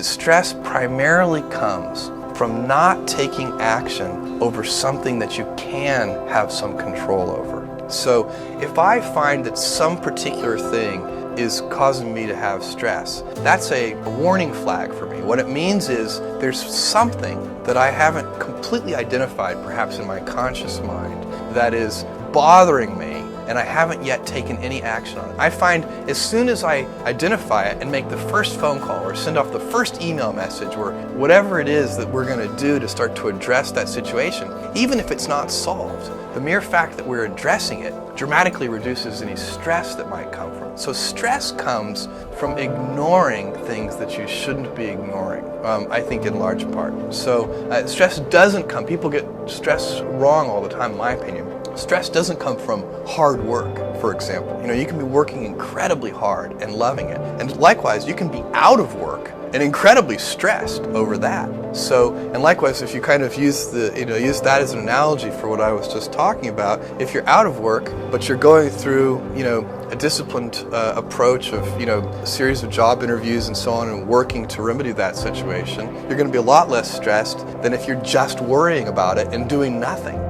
Stress primarily comes from not taking action over something that you can have some control over. So if I find that some particular thing is causing me to have stress, that's a warning flag for me. What it means is there's something that I haven't completely identified, perhaps in my conscious mind, that is bothering me, and I haven't yet taken any action on it. I find as soon as I identify it and make the first phone call or send off the first email message or whatever it is that we're going to do to start to address that situation, even if it's not solved, the mere fact that we're addressing it dramatically reduces any stress that might come from it. So stress comes from ignoring things that you shouldn't be ignoring, I think in large part. So stress doesn't come, people get stress wrong all the time in my opinion. Stress doesn't come from hard work, for example. You can be working incredibly hard and loving it. And likewise, you can be out of work and incredibly stressed over that. So, and likewise, if you kind of use that as an analogy for what I was just talking about, if you're out of work, but you're going through, a disciplined approach of, a series of job interviews and so on and working to remedy that situation, you're going to be a lot less stressed than if you're just worrying about it and doing nothing.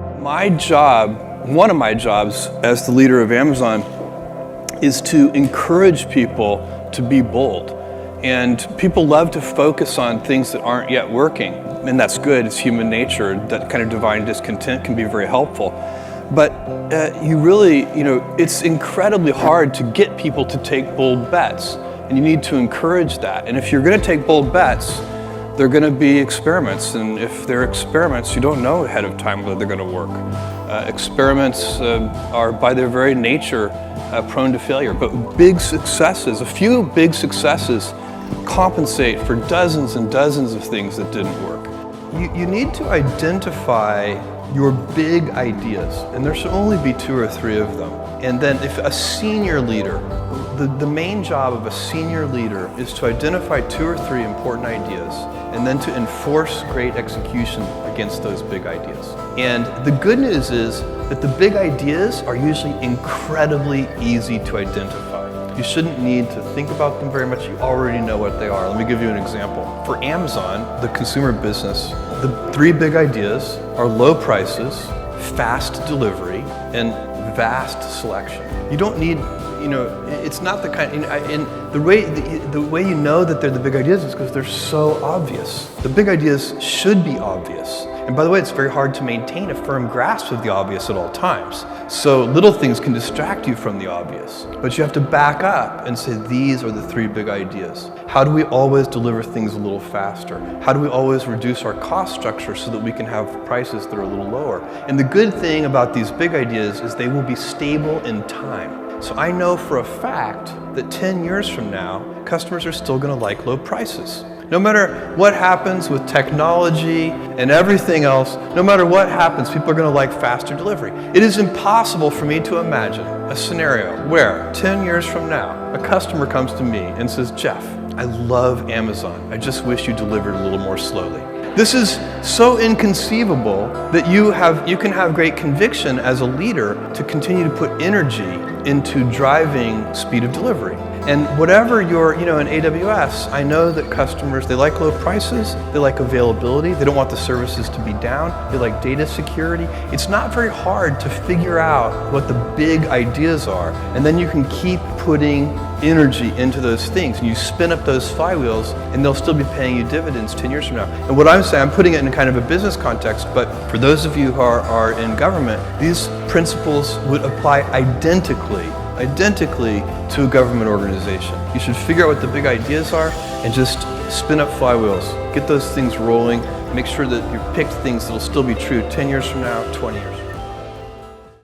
One of my jobs as the leader of Amazon is to encourage people to be bold. And people love to focus on things that aren't yet working. And that's good, it's human nature. That kind of divine discontent can be very helpful. But it's incredibly hard to get people to take bold bets. And you need to encourage that. And if you're going to take bold bets, they're going to be experiments, and if they're experiments, you don't know ahead of time whether they're going to work. Experiments are by their very nature prone to failure, but a few big successes compensate for dozens and dozens of things that didn't work. You need to identify your big ideas, and there should only be 2 or 3 of them. And then if a senior leader, the main job of a senior leader is to identify 2 or 3 important ideas and then to enforce great execution against those big ideas. And the good news is that the big ideas are usually incredibly easy to identify. You shouldn't need to think about them very much, you already know what they are. Let me give you an example. For Amazon, the consumer business, the 3 big ideas are low prices, fast delivery, and vast selection. You don't need, it's not the kind, and the way you know that they're the big ideas is because they're so obvious. The big ideas should be obvious. And by the way, it's very hard to maintain a firm grasp of the obvious at all times. So little things can distract you from the obvious. But you have to back up and say, these are the 3 big ideas. How do we always deliver things a little faster? How do we always reduce our cost structure so that we can have prices that are a little lower? And the good thing about these big ideas is they will be stable in time. So I know for a fact that 10 years from now, customers are still going to like low prices. No matter what happens with technology and everything else, no matter what happens, people are going to like faster delivery. It is impossible for me to imagine a scenario where 10 years from now, a customer comes to me and says, Jeff, I love Amazon. I just wish you delivered a little more slowly. This is so inconceivable that you can have great conviction as a leader to continue to put energy into driving speed of delivery. And whatever you're, in AWS, I know that customers, they like low prices, they like availability, they don't want the services to be down, they like data security. It's not very hard to figure out what the big ideas are, and then you can keep putting energy into those things, and you spin up those flywheels, and they'll still be paying you dividends 10 years from now. And what I'm saying, I'm putting it in kind of a business context, but for those of you who are in government, these principles would apply identically to a government organization. You should figure out what the big ideas are and just spin up flywheels. Get those things rolling. Make sure that you pick things that will still be true 10 years from now, 20 years from now.